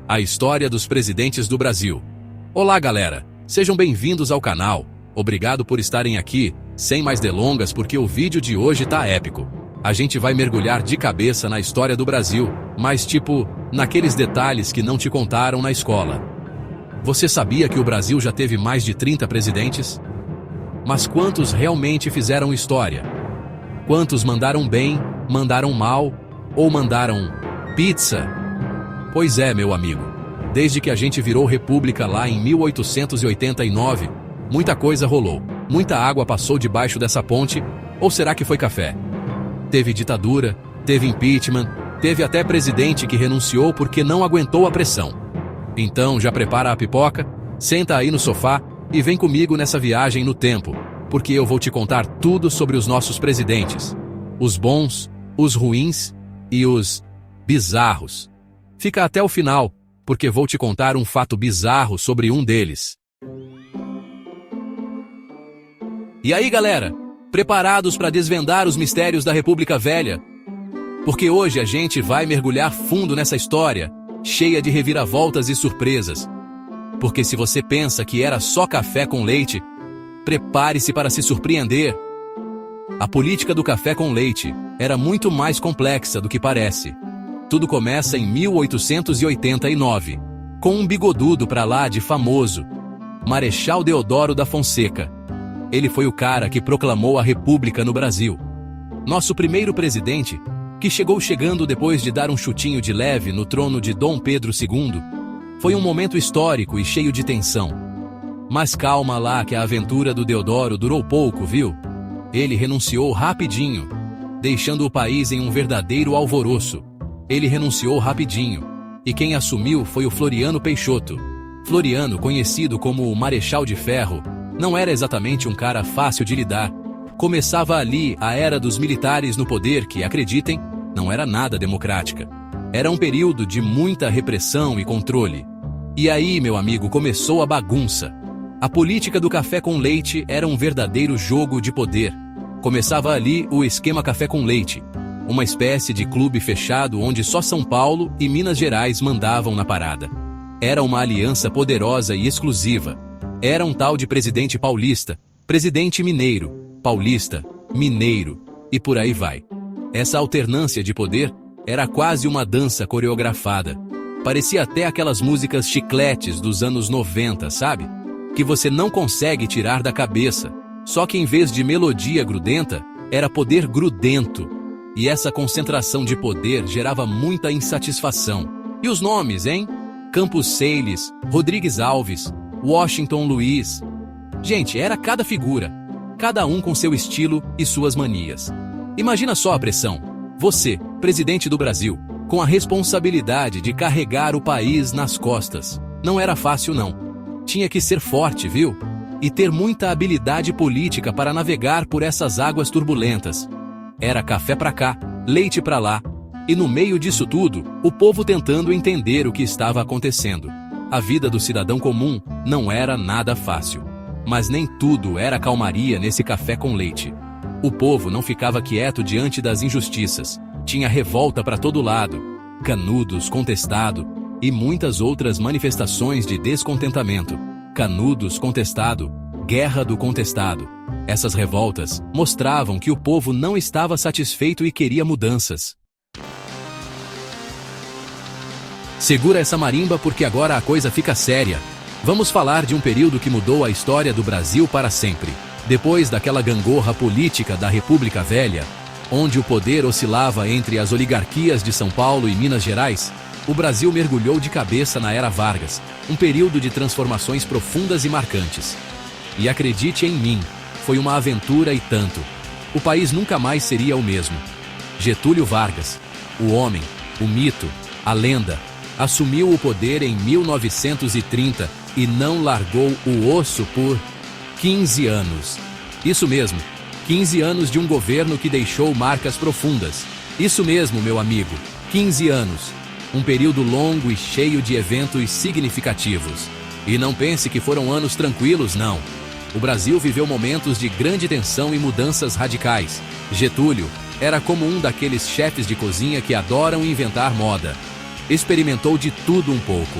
a história dos presidentes do Brasil. Olá, galera! Sejam bem-vindos ao canal. Obrigado por estarem aqui. Sem mais delongas, porque o vídeo de hoje tá épico. A gente vai mergulhar de cabeça na história do Brasil, mas tipo, naqueles detalhes que não te contaram na escola. Você sabia que o Brasil já teve mais de 30 presidentes? Mas quantos realmente fizeram história? Quantos mandaram bem, mandaram mal ou mandaram pizza? Pois é, meu amigo. Desde que a gente virou república lá em 1889, muita coisa rolou. Muita água passou debaixo dessa ponte, ou será que foi café? Teve ditadura, teve impeachment, teve até presidente que renunciou porque não aguentou a pressão. Então já prepara a pipoca, senta aí no sofá e vem comigo nessa viagem no tempo, porque eu vou te contar tudo sobre os nossos presidentes. Os bons, os ruins e os bizarros. Fica até o final, porque vou te contar um fato bizarro sobre um deles. E aí, galera? Preparados para desvendar os mistérios da República Velha? Porque hoje a gente vai mergulhar fundo nessa história, cheia de reviravoltas e surpresas. Porque se você pensa que era só café com leite, prepare-se para se surpreender. A política do café com leite era muito mais complexa do que parece. Tudo começa em 1889, com um bigodudo pra lá de famoso, Marechal Deodoro da Fonseca. Ele foi o cara que proclamou a República no Brasil. Nosso primeiro presidente, que chegou chegando depois de dar um chutinho de leve no trono de Dom Pedro II, foi um momento histórico e cheio de tensão. Mas calma lá que a aventura do Deodoro durou pouco, viu? Ele renunciou rapidinho, deixando o país em um verdadeiro alvoroço. Ele renunciou rapidinho, e quem assumiu foi o Floriano Peixoto. Floriano, conhecido como o Marechal de Ferro, não era exatamente um cara fácil de lidar. Começava ali a era dos militares no poder que, acreditem, não era nada democrática. Era um período de muita repressão e controle. E aí, meu amigo, começou a bagunça. A política do café com leite era um verdadeiro jogo de poder. Começava ali o esquema café com leite, uma espécie de clube fechado onde só São Paulo e Minas Gerais mandavam na parada. Era uma aliança poderosa e exclusiva. Era um tal de presidente paulista, presidente mineiro, paulista, mineiro, e por aí vai. Essa alternância de poder era quase uma dança coreografada. Parecia até aquelas músicas chicletes dos anos 90, sabe? Que você não consegue tirar da cabeça. Só que em vez de melodia grudenta, era poder grudento. E essa concentração de poder gerava muita insatisfação. E os nomes, hein? Campos Seyles, Rodrigues Alves, Washington Luiz. Gente, era cada figura, cada um com seu estilo e suas manias. Imagina só a pressão. Você, presidente do Brasil, com a responsabilidade de carregar o país nas costas. Não era fácil, não. Tinha que ser forte, viu? E ter muita habilidade política para navegar por essas águas turbulentas. Era café pra cá, leite pra lá. E no meio disso tudo, o povo tentando entender o que estava acontecendo. A vida do cidadão comum não era nada fácil. Mas nem tudo era calmaria nesse café com leite. O povo não ficava quieto diante das injustiças. Tinha revolta para todo lado, Canudos contestado e muitas outras manifestações de descontentamento. Canudos contestado, Guerra do Contestado. Essas revoltas mostravam que o povo não estava satisfeito e queria mudanças. Segura essa marimba porque agora a coisa fica séria. Vamos falar de um período que mudou a história do Brasil para sempre. Depois daquela gangorra política da República Velha, onde o poder oscilava entre as oligarquias de São Paulo e Minas Gerais, o Brasil mergulhou de cabeça na Era Vargas, um período de transformações profundas e marcantes. E acredite em mim, foi uma aventura e tanto. O país nunca mais seria o mesmo. Getúlio Vargas, o homem, o mito, a lenda, assumiu o poder em 1930 e não largou o osso por 15 anos. Isso mesmo, 15 anos de um governo que deixou marcas profundas. Isso mesmo, meu amigo, 15 anos. Um período longo e cheio de eventos significativos. E não pense que foram anos tranquilos, não. O Brasil viveu momentos de grande tensão e mudanças radicais. Getúlio era como um daqueles chefes de cozinha que adoram inventar moda. experimentou de tudo um pouco.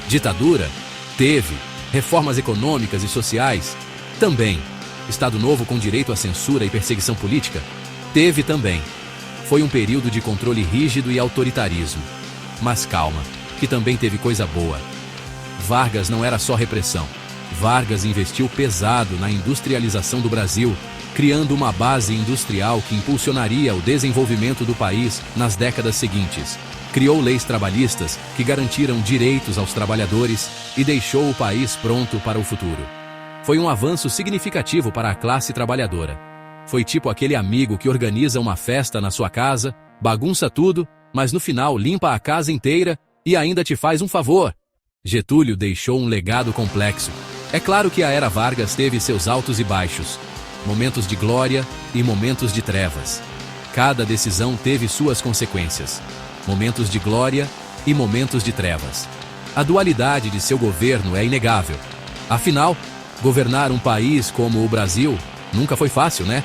Ditadura? Teve. Reformas econômicas e sociais? Também. Estado Novo com direito à censura e perseguição política? Teve também. Foi um período de controle rígido e autoritarismo. Mas calma, que também teve coisa boa. Vargas não era só repressão. Vargas investiu pesado na industrialização do Brasil, criando uma base industrial que impulsionaria o desenvolvimento do país nas décadas seguintes. Criou leis trabalhistas que garantiram direitos aos trabalhadores e deixou o país pronto para o futuro. Foi um avanço significativo para a classe trabalhadora. Foi tipo aquele amigo que organiza uma festa na sua casa, bagunça tudo, mas no final limpa a casa inteira e ainda te faz um favor. Getúlio deixou um legado complexo. É claro que a era Vargas teve seus altos e baixos, momentos de glória e momentos de trevas. Cada decisão teve suas consequências, momentos de glória e momentos de trevas. A dualidade de seu governo é inegável. Afinal, governar um país como o Brasil nunca foi fácil, né?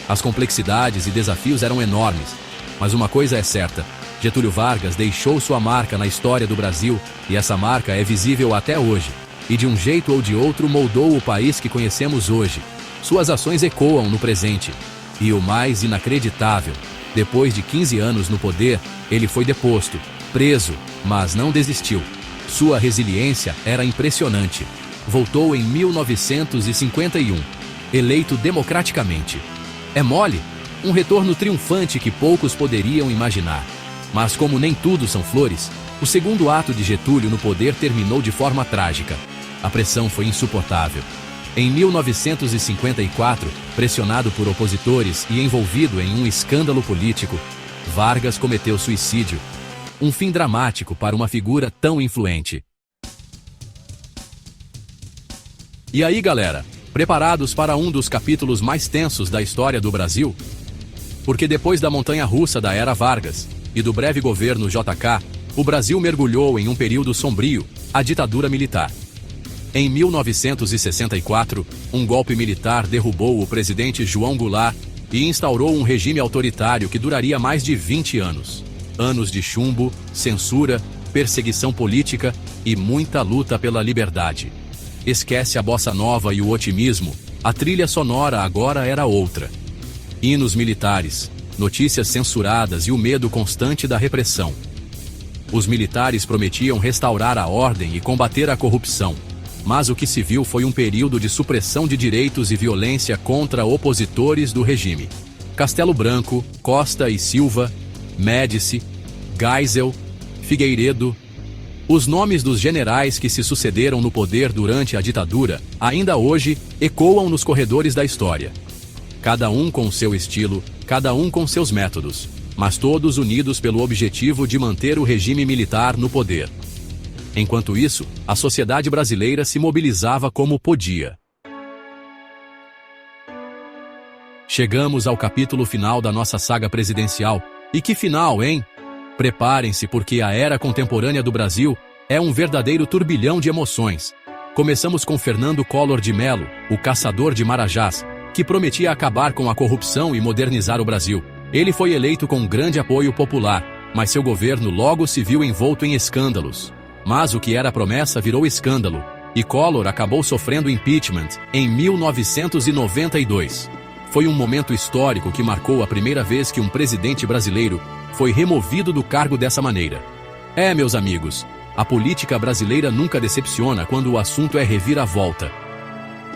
As complexidades e desafios eram enormes. Mas uma coisa é certa, Getúlio Vargas deixou sua marca na história do Brasil e essa marca é visível até hoje. E de um jeito ou de outro moldou o país que conhecemos hoje. Suas ações ecoam no presente. E o mais inacreditável, depois de 15 anos no poder, ele foi deposto, preso, mas não desistiu. Sua resiliência era impressionante. Voltou em 1951, eleito democraticamente. É mole? Um retorno triunfante que poucos poderiam imaginar. Mas como nem tudo são flores, o segundo ato de Getúlio no poder terminou de forma trágica. A pressão foi insuportável. Em 1954, pressionado por opositores e envolvido em um escândalo político, Vargas cometeu suicídio. Um fim dramático para uma figura tão influente. E aí, galera? Preparados para um dos capítulos mais tensos da história do Brasil? Porque depois da montanha-russa da era Vargas e do breve governo JK, o Brasil mergulhou em um período sombrio, a ditadura militar. Em 1964, um golpe militar derrubou o presidente João Goulart e instaurou um regime autoritário que duraria mais de 20 anos. Anos de chumbo, censura, perseguição política e muita luta pela liberdade. Esquece a bossa nova e o otimismo, a trilha sonora agora era outra. Hinos militares, notícias censuradas e o medo constante da repressão. Os militares prometiam restaurar a ordem e combater a corrupção. Mas o que se viu foi um período de supressão de direitos e violência contra opositores do regime. Castelo Branco, Costa e Silva, Médici, Geisel, Figueiredo. Os nomes dos generais que se sucederam no poder durante a ditadura, ainda hoje, ecoam nos corredores da história. Cada um com seu estilo, cada um com seus métodos, mas todos unidos pelo objetivo de manter o regime militar no poder. Enquanto isso, a sociedade brasileira se mobilizava como podia. Chegamos ao capítulo final da nossa saga presidencial. E que final, hein? Preparem-se porque a era contemporânea do Brasil é um verdadeiro turbilhão de emoções. Começamos com Fernando Collor de Mello, o caçador de Marajás, que prometia acabar com a corrupção e modernizar o Brasil. Ele foi eleito com grande apoio popular, mas seu governo logo se viu envolto em escândalos. Mas o que era promessa virou escândalo, e Collor acabou sofrendo impeachment em 1992. Foi um momento histórico que marcou a primeira vez que um presidente brasileiro foi removido do cargo dessa maneira. Meus amigos, a política brasileira nunca decepciona quando o assunto é reviravolta.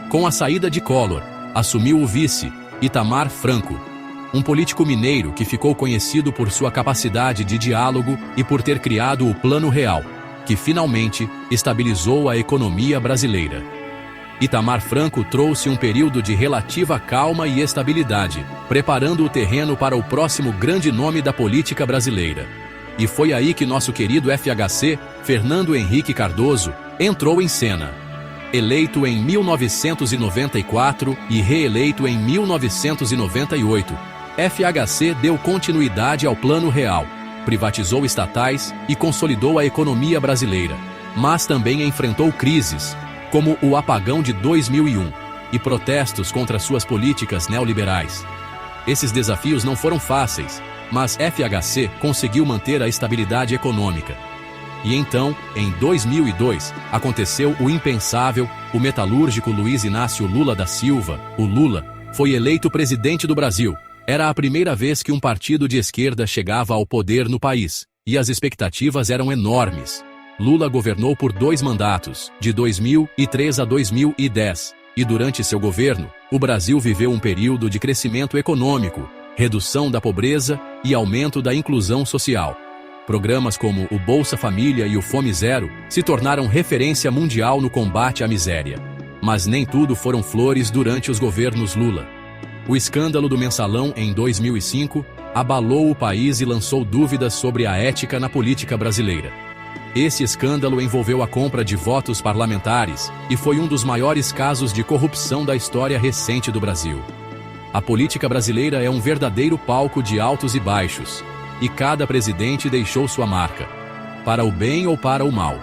Com a saída de Collor, assumiu o vice, Itamar Franco, um político mineiro que ficou conhecido por sua capacidade de diálogo e por ter criado o Plano Real, que finalmente estabilizou a economia brasileira. Itamar Franco trouxe um período de relativa calma e estabilidade, preparando o terreno para o próximo grande nome da política brasileira. E foi aí que nosso querido FHC, Fernando Henrique Cardoso, entrou em cena. Eleito em 1994 e reeleito em 1998, FHC deu continuidade ao Plano Real, privatizou estatais e consolidou a economia brasileira, mas também enfrentou crises, como o apagão de 2001 e protestos contra suas políticas neoliberais. Esses desafios não foram fáceis, mas FHC conseguiu manter a estabilidade econômica. E então, em 2002, aconteceu o impensável: o metalúrgico Luiz Inácio Lula da Silva, o Lula, foi eleito presidente do Brasil. Era a primeira vez que um partido de esquerda chegava ao poder no país, e as expectativas eram enormes. Lula governou por 2 mandatos, de 2003 a 2010, e durante seu governo, o Brasil viveu um período de crescimento econômico, redução da pobreza e aumento da inclusão social. Programas como o Bolsa Família e o Fome Zero se tornaram referência mundial no combate à miséria. Mas nem tudo foram flores durante os governos Lula. O escândalo do Mensalão em 2005 abalou o país e lançou dúvidas sobre a ética na política brasileira. Esse escândalo envolveu a compra de votos parlamentares e foi um dos maiores casos de corrupção da história recente do Brasil. A política brasileira é um verdadeiro palco de altos e baixos, e cada presidente deixou sua marca, para o bem ou para o mal.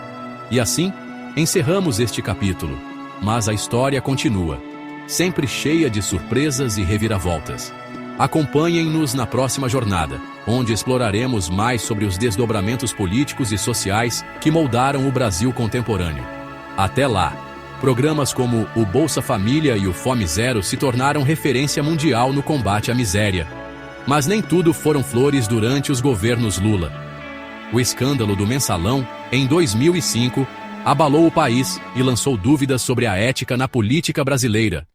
E assim, encerramos este capítulo, mas a história continua, sempre cheia de surpresas e reviravoltas. Acompanhem-nos na próxima jornada, onde exploraremos mais sobre os desdobramentos políticos e sociais que moldaram o Brasil contemporâneo. Até lá! Programas como o Bolsa Família e o Fome Zero se tornaram referência mundial no combate à miséria. Mas nem tudo foram flores durante os governos Lula. O escândalo do Mensalão, em 2005, abalou o país e lançou dúvidas sobre a ética na política brasileira.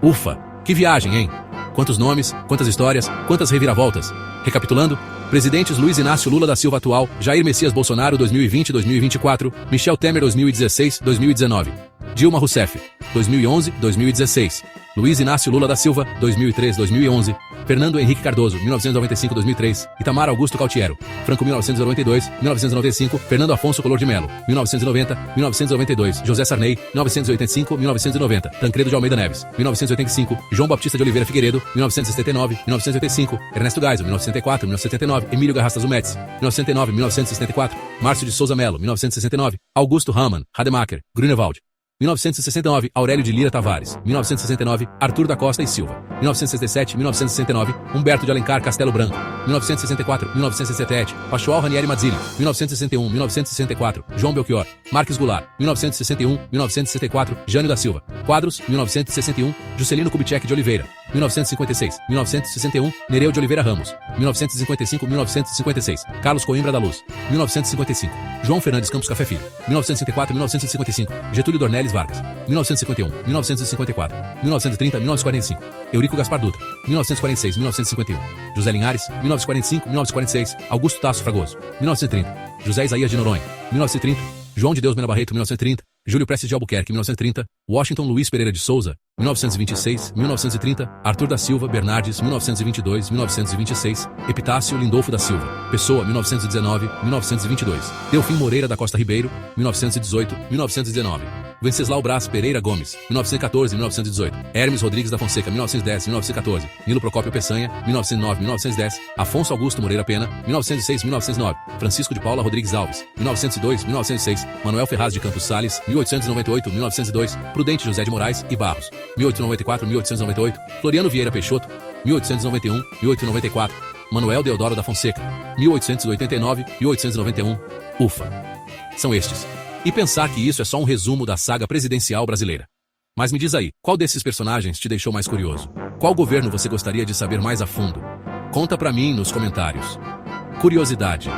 Ufa, que viagem, hein? Quantos nomes, quantas histórias, quantas reviravoltas. Recapitulando: presidentes Luiz Inácio Lula da Silva atual, Jair Messias Bolsonaro 2020-2024, Michel Temer 2016-2019, Dilma Rousseff 2011-2016, Luiz Inácio Lula da Silva 2003-2011, Fernando Henrique Cardoso 1995-2003, Itamar Augusto Cautiero, Franco 1992-1995, Fernando Afonso Collor de Mello 1990-1992, José Sarney 1985-1990, Tancredo de Almeida Neves 1985, João Baptista de Oliveira Figueiredo 1979-1985, Ernesto Geisel 1974-1979, Emílio Garrastazu Médici 1909-1974, Márcio de Souza Mello 1969, Augusto Rahman Rademacher Grunewald 1969, Aurélio de Lira Tavares, 1969, Arthur da Costa e Silva, 1967-1969, Humberto de Alencar Castelo Branco, 1964-1967, Pachoal Ranieri Mazzilli, 1961-1964, João Belchior, Marques Goulart, 1961-1964, Jânio da Silva, Quadros, 1961, Juscelino Kubitschek de Oliveira, 1956-1961, Nereu de Oliveira Ramos, 1955-1956, Carlos Coimbra da Luz, 1955, João Fernandes Campos Café Filho, 1954-1955, Getúlio Dornelles Vargas, 1951-1954, 1930-1945, Eurico Gaspar Dutra, 1946-1951, José Linhares, 1945-1946, Augusto Tasso Fragoso, 1930, José Isaías de Noronha, 1930, João de Deus Mena Barreto, 1930, Júlio Prestes de Albuquerque, 1930, Washington Luiz Pereira de Souza, 1926, 1930, Arthur da Silva Bernardes, 1922, 1926, Epitácio Lindolfo da Silva, Pessoa, 1919, 1922, Delfim Moreira da Costa Ribeiro, 1918, 1919, Venceslau Brás Pereira Gomes, 1914, 1918, Hermes Rodrigues da Fonseca, 1910, 1914, Nilo Procópio Peçanha, 1909, 1910, Afonso Augusto Moreira Pena, 1906, 1909, Francisco de Paula Rodrigues Alves, 1902, 1906, Manuel Ferraz de Campos Sales, 1898, 1902, Prudente José de Moraes e Barros, 1894, 1898, Floriano Vieira Peixoto, 1891, 1894, Manuel Deodoro da Fonseca, 1889, 1891, ufa. São estes. E pensar que isso é só um resumo da saga presidencial brasileira. Mas me diz aí, qual desses personagens te deixou mais curioso? Qual governo você gostaria de saber mais a fundo? Conta pra mim nos comentários. Curiosidade.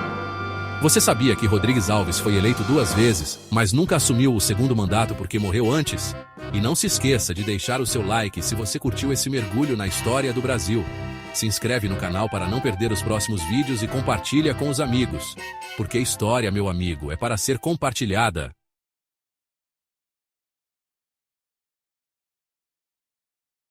Você sabia que Rodrigues Alves foi eleito 2 vezes, mas nunca assumiu o segundo mandato porque morreu antes? E não se esqueça de deixar o seu like se você curtiu esse mergulho na história do Brasil. Se inscreve no canal para não perder os próximos vídeos e compartilha com os amigos. Porque história, meu amigo, é para ser compartilhada.